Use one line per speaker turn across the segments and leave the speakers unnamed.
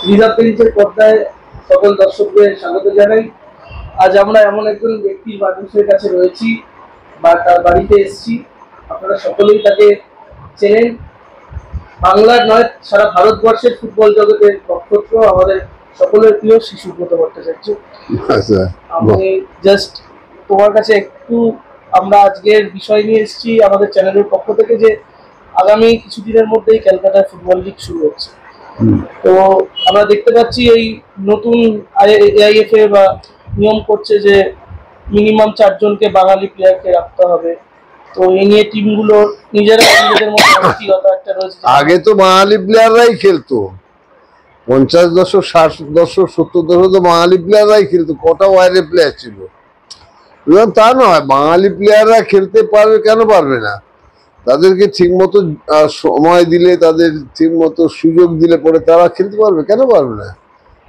Reserve বেঞ্চের পর্দায় সকল দর্শকদের স্বাগত জানাই। আজ আমরা এমন একজন ব্যক্তির মানুষের কাছে রয়েছি বা তার বাড়িতে এসেছি। আপনারা সকলেই তাকে চেনেন। বাংলার নয়, সারা ভারতবর্ষের ফুটবল জগতের নক্ষত্র, আমাদের সকলের প্রিয় সুব্রত ভট্টাচার্য। আমি জাস্ট তোমার কাছে একটু, আমরা আজকের বিষয় নিয়ে এসেছি আমাদের চ্যানেলের পক্ষ থেকে যে আগামী কিছুদিনের মধ্যেই ক্যালকাটায় ফুটবল লিগ শুরু হচ্ছে। তো আমরা দেখতে পাচ্ছি এই নতুন এআইএফএ বা নিয়ম করছে যে মিনিমাম 4 জনকে বাঙালি প্লেয়ারকে রাখতে হবে। তো এই নিয়ে টিমগুলো নিজেদের মধ্যে ব্যক্তিগত একটা রয়েছে।
আগে তো বাঙালি প্লেয়াররাই খেলতো, 50 দশক 60 দশক 70 দশক তো বাঙালি প্লেয়াররাই খেলতো, কটা বাইরের প্লেয়ার ছিল। তা নয়, বাঙালি প্লেয়াররা খেলতে পারবে কেন পারবে না? তাদেরকে ঠিক মতো সময় দিলে, তাদের ঠিক মতো সুযোগ দিলে পরে তারা খেলতে পারবে, কেন পারবে না?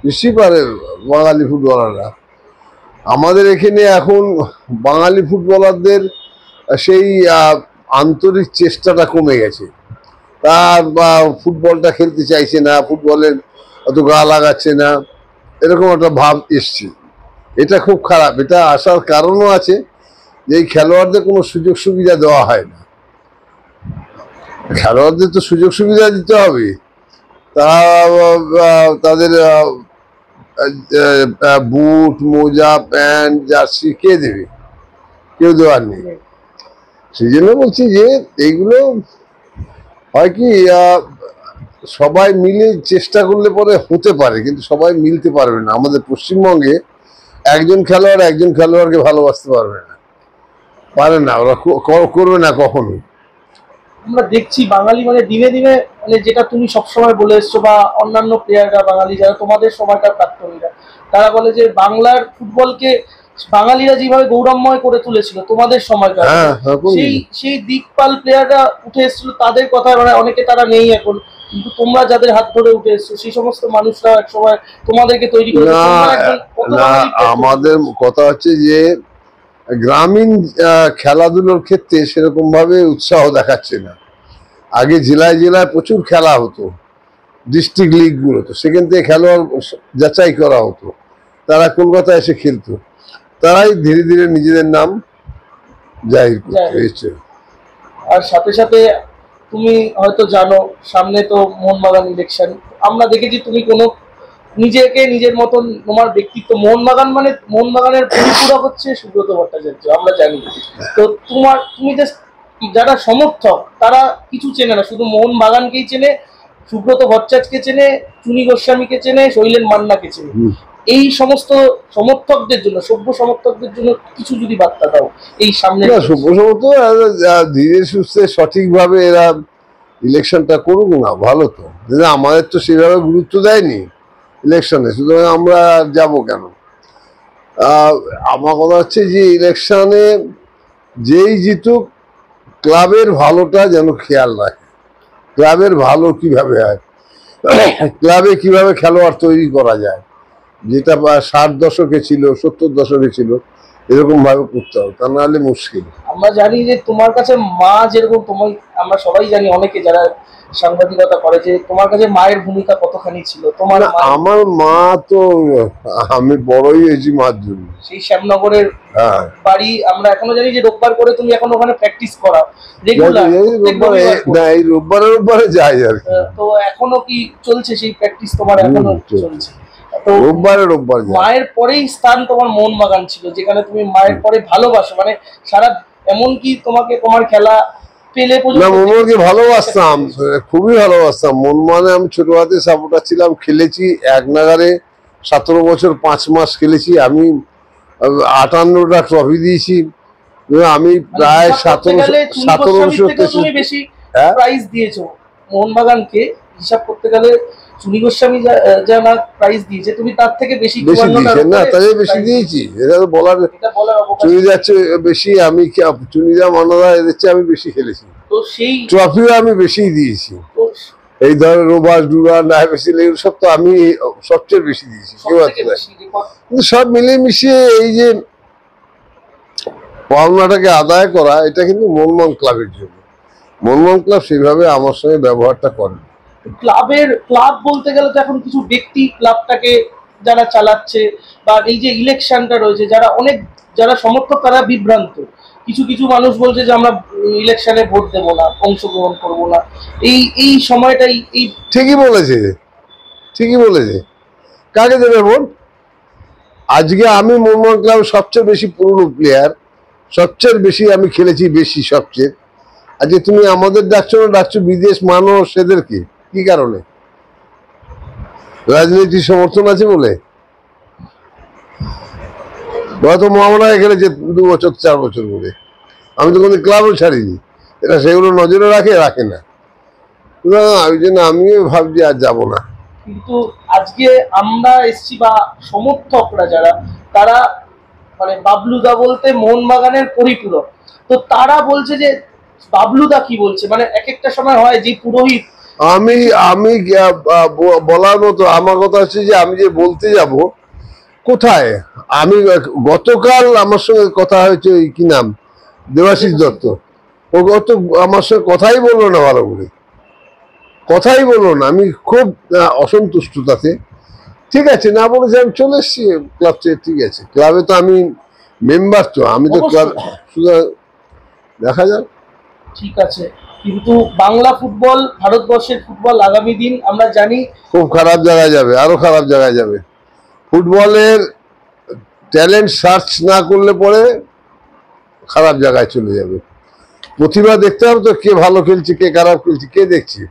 নিশ্চয়ই পারে বাঙালি ফুটবলাররা। আমাদের এখানে এখন বাঙালি ফুটবলারদের সেই আন্তরিক চেষ্টাটা কমে গেছে। তার বা ফুটবলটা খেলতে চাইছে না, ফুটবলের অত গা লাগাচ্ছে না, এরকম একটা ভাব এসছে। এটা খুব খারাপ। এটা আসার কারণও আছে যে এই খেলোয়াড়দের কোনো সুযোগ সুবিধা দেওয়া হয় না। খেলোয়াড়দের তো সুযোগ সুবিধা দিতে হবে। তাদের বুট, মোজা, প্যান্ট, জার্সি কে দেবে? কেউ দেওয়ার নেই। সেই জন্য বলছি যে এইগুলো হয় কি, সবাই মিলে চেষ্টা করলে পরে হতে পারে, কিন্তু সবাই মিলতে পারবে না। আমাদের পশ্চিমবঙ্গে একজন খেলোয়াড়কে ভালোবাসতে পারবে না, পারে না, ওরা করবে না কখনো।
আমরা দেখছি বাঙালি মানে দিনে দিনে, মানে যেটা তুমি সবসময় বলে এসছো বা অন্যান্য প্লেয়াররা বাঙালি যারা তোমাদের সময়কার প্রাক্তনীরা, তারা বলে যে বাংলার ফুটবলকে বাঙালিরা যেভাবে গৌরবময় করে তুলেছিল তোমাদের সময়কার, সেই দিকপাল প্লেয়াররা উঠে এসেছিল, তাদের কথা মানে অনেকে তারা নেই এখন, কিন্তু তোমরা যাদের হাত ধরে উঠে এসছো সেই সমস্ত মানুষরা এক সময় তোমাদেরকে তৈরি করে।
আমাদের কথা হচ্ছে যে গ্রামীণ খেলাধুলোর ক্ষেত্রে সেরকম ভাবে উৎসাহ দেখাচ্ছে না। আগে জেলায় জেলায় প্রচুর খেলা হতো, ডিস্ট্রিক্ট লিগ গুলোতে, সেখান থেকে খেলোয়াড় যাচাই করা হতো, তারা কলকাতায় এসে খেলতো। তারাই ধীরে ধীরে নিজেদের নাম জাহির করতে।
আর সাথে সাথে তুমি হয়তো জানো, সামনে তো মোহনবাগান ইলেকশন। আমরা দেখেছি তুমি কোনো নিজেকে নিজের মতন, তোমার ব্যক্তিত্ব, মোহনবাগানের পরিপূরক হচ্ছে সুব্রত ভট্টাচার্য, আমরা জানি। তো তুমি জাস্ট, যারা সমর্থক তারা কিছু চেনে না, শুধু মোহনবাগানকেই চেনে, সুব্রত ভট্টাচার্যকে চেনে, চুনি গোস্বামীকে চেনে, শৈলেন মান্নাকে চেনে। এই সমস্ত সমর্থকদের জন্য, সভ্য সমর্থকদের জন্য কিছু যদি বার্তা দাও এই সামনে।
সভ্য সমর্থক ধীরে সুস্থে সঠিকভাবে এরা ইলেকশনটা করুক না, ভালো তো। আমাদের তো সেভাবে গুরুত্ব দেয়নি ইলেকশনে, সুতরাং আমরা যাব কেন? আমার কথা হচ্ছে যে ইলেকশনে যেই জিতুক, ক্লাবের ভালোটা যেন খেয়াল রাখে। ক্লাবের ভালো কিভাবে হয়, ক্লাবে কিভাবে খেলোয়াড় তৈরি করা যায়, যেটা 60 দশকে ছিল, 70 দশকে ছিল, এরকম ভাবে করতে হবে, তা নাহলে মুশকিল।
আমরা জানি যে তোমার কাছে মা যেরকম, আমরা সবাই জানি, অনেকে যারা সাংবাদিকতা করে, যে তোমার কাছে মায়ের ভূমিকা কতখানি ছিল।
আমার মা তো, আমি বড়ই হয়েছি মার জন্য।
সেই শ্যামনগরের বাড়ি, আমরা এখনো জানি যে রোববার করে তুমি এখন ওখানে প্যাকটিস করা রেগুলার।
এই রোববারে যাই আর কি।
তো এখনো কি চলছে সেই প্র্যাকটিস তোমার? এখনো চলছে। তো
রোববারে
মায়ের পরেই স্থান তোমার মোহনবাগান ছিল, যেখানে তুমি মায়ের পরে ভালোবাসো, মানে সারা, এমনকি তোমাকে তোমার খেলা পেলে
মোহনবাগানকে ভালোবাসতাম, খুবই ভালোবাসতাম। মোহনবাগানে আমি ছোট হাতে সাপোর্টার ছিলাম, খেলেছি এক নাগারে 17 বছর 5 মাস খেলেছি। আমি 58টা ট্রফি দিয়েছি। আমি প্রায় 17 বছর
বেশি প্রাইজ দিয়েছো মোহনবাগানকে। হিসাব করতে গেলে চুনি গোস্বামী যা প্রাইজ দিয়েছে, তুমি তার থেকে বেশি
না, তাই বেশি দিয়েছি। এটা তো বলার, চুনি যাচ্ছে বেশি, আমি চুনিদা মান্নাদা এদের চেয়ে আমি বেশি খেলেছি।
তো সেই
ট্রফিও আমি বেশি দিয়েছি। এই ধরনের রোবাস, ডুরান, নাইভেসিল, এগুলো সব তো আমি সবচেয়ে বেশি দিয়েছি। কিন্তু সব মিলিয়ে মিশিয়ে এই যে পাওনাটাকে আদায় করা, এটা কিন্তু মোহনবাগান ক্লাবের জন্য। মোহনবাগান ক্লাব সেইভাবে আমার সঙ্গে ব্যবহারটা করে।
ক্লাব বলতে গেলে তো এখন কিছু ব্যক্তি ক্লাবটাকে যারা চালাচ্ছে, বা এই যে ইলেকশনটা রয়েছে, যারা সমর্থক তারা বিভ্রান্ত। কিছু কিছু মানুষ বলছে যে আমরা ইলেকশনে ভোট দেবো না, অংশগ্রহণ করবো না। এই সময়টাই এই
ঠিকই বলেছে, ঠিকই বলেছে। কাকে দেবে ভোট? আজকে আমি মোহাম্মদ ক্লাবের সবচেয়ে বেশি পুরনো প্লেয়ার, সবচেয়ে বেশি আমি খেলেছি, বেশি সবচেয়ে। আজকে তুমি আমাদের ডাকছো না, ডাকছো বিদেশ মানুষ, এদেরকে কি কারণে? রাজনীতির সমর্থন আছে বলে? হয়তো মোহামেডানে খেলেছে 2 বছর 4 বছর বলে, আমি তো কোনো ক্লাবও ছাড়িনি। এরা সেগুলো নজরে রাখে, রাখে না। না, ওই জন্য আমিও ভাবছি আর যাবো না।
কিন্তু আজকে আমরা এসছি, বা সমর্থকরা যারা, তারা মানে বাবলুদা বলতে মোহনবাগানের পরিপূরক। তো তারা বলছে যে বাবলুদা কি বলছে, মানে এক একটা সময় হয় যে পুরোহিত।
আমি আমি বলার মতো আমার কথা হচ্ছে যে আমি যে বলতে যাব কোথায়, আমি গতকাল আমার সঙ্গে কথা হয়েছে, ওই কি নাম, দেবাশিস দত্ত। ও গত আমার সঙ্গে কথাই বললো না, ভালো করে কথাই বললো না। আমি খুব অসন্তুষ্ট তাতে। ঠিক আছে, না বলেছে, আমি চলে এসছি ক্লাব থেকে। ঠিক আছে, ক্লাবে তো আমি মেম্বার, তো আমি তো ক্লাব শুধু, দেখা যাক।
ঠিক আছে, কিন্তু বাংলা ফুটবল, ভারতবর্ষের ফুটবল আগামী দিন আমরা জানি
খুব খারাপ জায়গায় যাবে, আরো খারাপ জায়গায় যাবে। ফুটবলের ট্যালেন্ট সার্চ না করলে পরে খারাপ জায়গায় চলে যাবে। প্রতিভা দেখতে হবে তো, কে ভালো খেলছে, কে খারাপ খেলছে, কে দেখছে?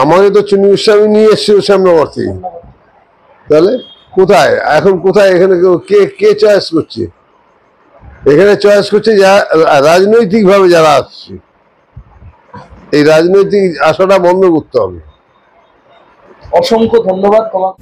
আমাকে তো চুনি গোস্বামী নিয়ে এসছে শ্যামনগর থেকে, তাহলে কোথায় এখন, কোথায় এখানে কে কে চয়েস করছে? এখানে চয়েস করছে রাজনৈতিক ভাবে যারা আসছে। এই রাজনৈতিক আশাটা বন্ধ করতে হবে।
অসংখ্য ধন্যবাদ তোমাকে।